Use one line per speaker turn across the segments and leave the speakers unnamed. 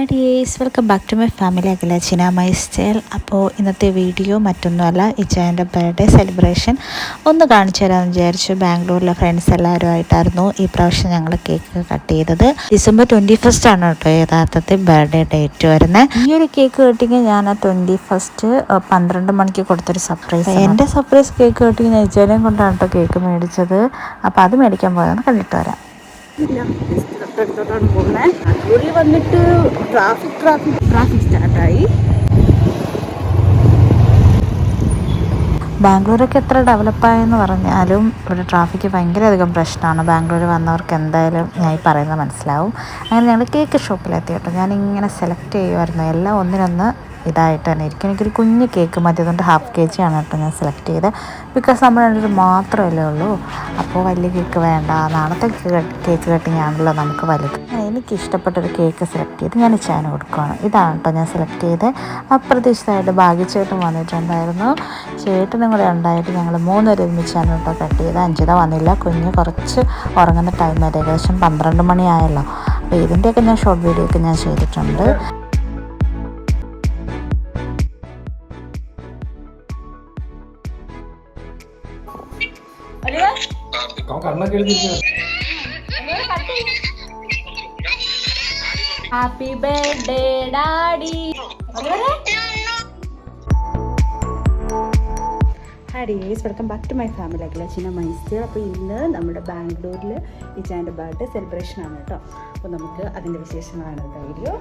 Hi dears, welcome back to my family Akhila my style. അപ്പോൾ ഇന്നത്തെ video മറ്റൊന്നുമല്ല, ഇച്ചായൻ്റെ birthday celebration ഒന്ന് കാണിച്ചു തരാമെന്ന് വിചാരിച്ചു. ബാംഗ്ലൂരിലെ ഫ്രണ്ട്സ് എല്ലാവരുമായിട്ടായിരുന്നു ഈ പ്രാവശ്യം ഞങ്ങൾ കേക്ക് കട്ട് ചെയ്തത്. December 21 ആണ് കേട്ടോ യഥാർത്ഥത്തിൽ ബർത്ത്ഡേ ഡേറ്റ് വരുന്നത്. ഈ ഒരു കേക്ക് കട്ടിങ് ഞാൻ 21 12 മണിക്ക് കൊടുത്തൊരു സർപ്രൈസ്. എൻ്റെ സർപ്രൈസ് കേക്ക് കട്ടിങ് ഞാൻ ഇച്ചാനെയും കൊണ്ടാണ് കേട്ടോ കേക്ക് മേടിച്ചത്. അപ്പോൾ അത് മേടിക്കാൻ പോയതാണ്, കണ്ടിട്ട് വരാം.
തൊട്ടടുത്തോട്ടാണ് പോകുന്നത്. നാഗ്പൂരിൽ വന്നിട്ട് ട്രാഫിക് സ്റ്റാർട്ടായി.
ബാംഗ്ലൂരൊക്കെ എത്ര ഡെവലപ്പായെന്ന് പറഞ്ഞാലും ഇവിടെ ട്രാഫിക്ക് ഭയങ്കരധികം പ്രശ്നമാണ്. ബാംഗ്ലൂർ വന്നവർക്ക് എന്തായാലും ഞാൻ ഈ പറയുന്നത് മനസ്സിലാവും. അങ്ങനെ ഞങ്ങൾ കേക്ക് ഷോപ്പിലെത്തി കേട്ടോ. ഞാനിങ്ങനെ സെലക്ട് ചെയ്യുമായിരുന്നു, എല്ലാം ഒന്നിനൊന്ന് ഇതായിട്ട് തന്നെ ഇരിക്കും. എനിക്കൊരു കുഞ്ഞ് കേക്ക് മതി, അതുകൊണ്ട് ½ kg ആണ് കേട്ടോ ഞാൻ സെലക്ട് ചെയ്തത്. ബിക്കോസ് നമ്മൾ രണ്ടുപേരും മാത്രമല്ലേ ഉള്ളൂ. അപ്പോൾ വലിയ കേക്ക് വേണ്ട, നാളത്തെ കേക്ക് കട്ടിങ് ആണല്ലോ നമുക്ക് വലുത്. എനിക്കിഷ്ടപ്പെട്ടൊരു കേക്ക് സെലക്ട് ചെയ്ത് ഞാൻ ഇച്ചാന് കൊടുക്കുകയാണ്. ഇതാണ് കേട്ടോ ഞാൻ സെലക്ട് ചെയ്ത്. അപ്രതീക്ഷിതമായിട്ട് ഭാഗ്യച്ചേട്ടൻ വന്നിട്ടുണ്ടായിരുന്നു, ചേട്ടനും കൂടെ ഉണ്ടായിട്ട് ഞങ്ങൾ 3 പേര് ഒരുമിച്ചാണ് കേട്ടോ കട്ട് ചെയ്ത്. അഞ്ചിത വന്നില്ല, കുഞ്ഞ് കുറച്ച് ഉറങ്ങുന്ന ടൈം ആയിട്ട് ഏകദേശം 12 മണിയായല്ലോ. അപ്പോൾ ഇതിൻ്റെയൊക്കെ ഞാൻ ഷോർട്ട് വീഡിയോ ഒക്കെ ഞാൻ ചെയ്തിട്ടുണ്ട്.
Happy birthday daddy. Hi dears, welcome back to my family Akhila my style. അപ്പോൾ ഇന്ന് നമ്മുടെ ബാംഗ്ലൂരിൽ ഇച്ചാൻ്റെ ബർത്ത്ഡേ സെലിബ്രേഷൻ ആണ് കേട്ടോ. അപ്പോൾ നമുക്ക് അതിൻ്റെ വിശേഷങ്ങളാണ് video.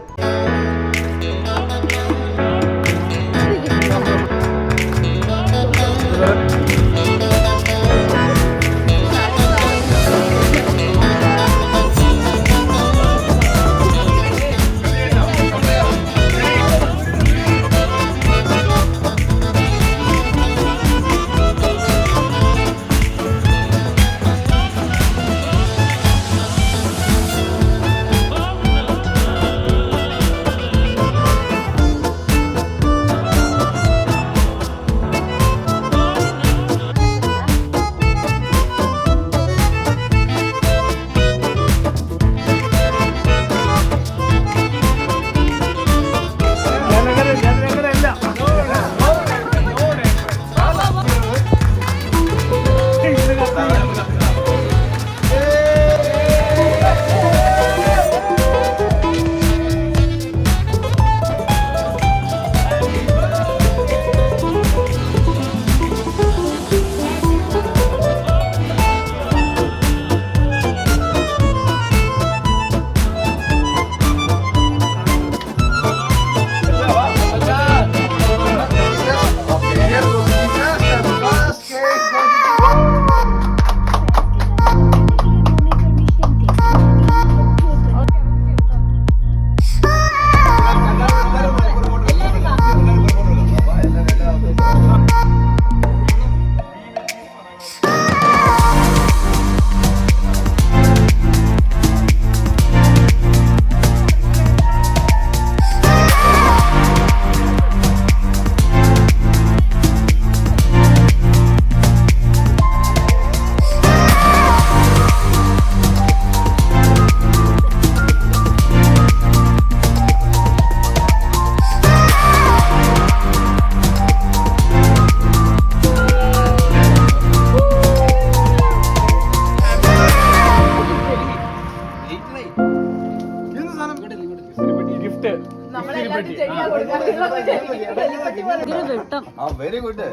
Very good.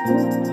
Thank you.